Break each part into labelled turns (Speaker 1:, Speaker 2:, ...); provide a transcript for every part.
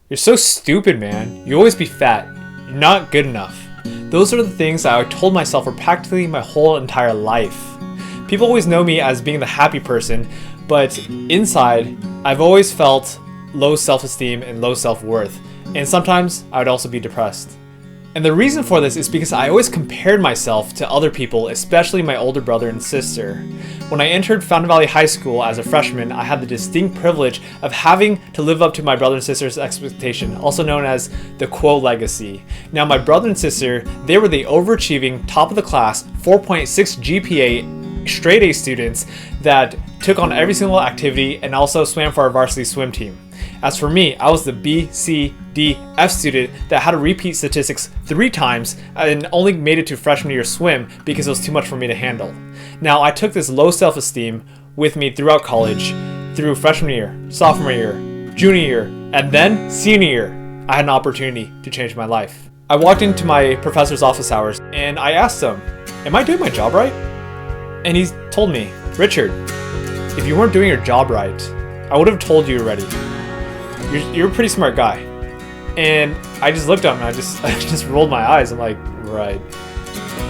Speaker 1: You're so stupid, man. You always be fat. You're not good enough. Those are the things that I told myself for practically my whole entire life. People always know me as being the happy person, but inside, I've always felt low self-esteem and low self-worth. And sometimes I would also be depressed. And the reason for this is because I always compared myself to other people, especially my older brother and sister. When I entered Fountain Valley High School as a freshman, I had the distinct privilege of having to live up to my brother and sister's expectation, also known as the Quo legacy. Now, my brother and sister, they were the overachieving, top of the class, 4.6 GPA, straight A students that took on every single activity and also swam for our varsity swim team. As for me, I was the B, C, D, F student that had to repeat statistics 3 times and only made it to freshman year swim because it was too much for me to handle. Now, I took this low self-esteem with me throughout college, through freshman year, sophomore year, junior year, and then senior year. I had an opportunity to change my life. I walked into my professor's office hours and I asked him, "Am I doing my job right?" And he told me, "Richard, if you weren't doing your job right, I would have told you already. You're a pretty smart guy." And I just looked at him and I just rolled my eyes. I'm like, right.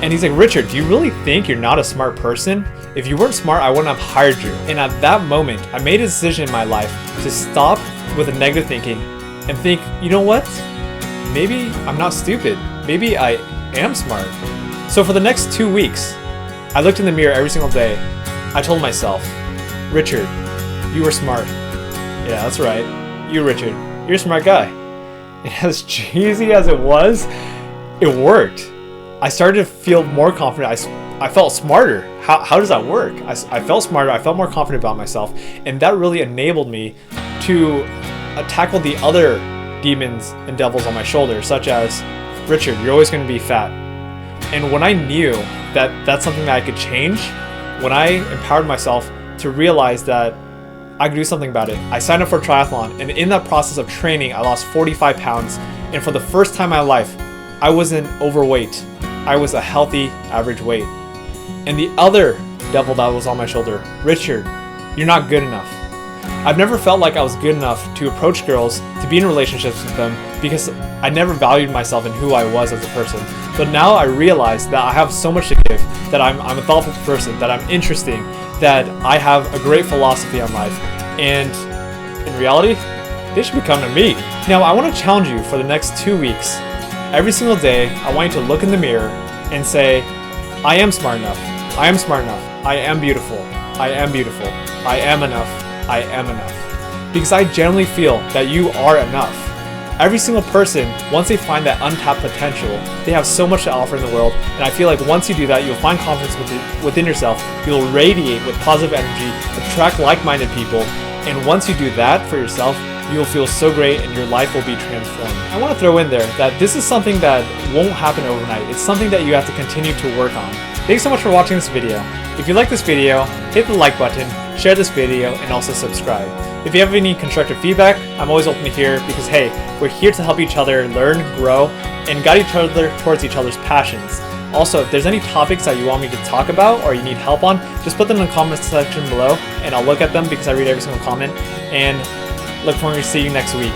Speaker 1: And he's like, "Richard, do you really think you're not a smart person? If you weren't smart, I wouldn't have hired you." And at that moment, I made a decision in my life to stop with the negative thinking and think, you know what? Maybe I'm not stupid. Maybe I am smart. So for the next 2 weeks, I looked in the mirror every single day. I told myself, "Richard, you were smart. Yeah, that's right. You, Richard, you're a smart guy." And as cheesy as it was, it worked. I started to feel more confident. I felt smarter. How does that work? I felt smarter. I felt more confident about myself. And that really enabled me to tackle the other demons and devils on my shoulders, such as, "Richard, you're always going to be fat." And when I knew that that's something that I could change, when I empowered myself to realize that I could do something about it, I signed up for a triathlon, and in that process of training, I lost 45 pounds, and for the first time in my life, I wasn't overweight. I was a healthy, average weight. And the other devil that was on my shoulder, "Richard, you're not good enough." I've never felt like I was good enough to approach girls, to be in relationships with them, because I never valued myself and who I was as a person. But now I realize that I have so much to give, that I'm a thoughtful person, that I'm interesting, that I have a great philosophy on life. And in reality, they should be coming to me. Now, I want to challenge you for the next 2 weeks. Every single day, I want you to look in the mirror and say, "I am smart enough. I am smart enough. I am beautiful. I am beautiful. I am enough. I am enough." Because I genuinely feel that you are enough. Every single person, once they find that untapped potential, they have so much to offer in the world. And I feel like once you do that, you'll find confidence within yourself. You'll radiate with positive energy, attract like-minded people. And once you do that for yourself, you'll feel so great and your life will be transformed. I want to throw in there that this is something that won't happen overnight. It's something that you have to continue to work on. Thanks so much for watching this video. If you like this video, hit the like button, share this video, and also subscribe. If you have any constructive feedback, I'm always open to hear, because hey, we're here to help each other learn, grow, and guide each other towards each other's passions. Also, if there's any topics that you want me to talk about or you need help on, just put them in the comments section below and I'll look at them because I read every single comment, and look forward to seeing you next week.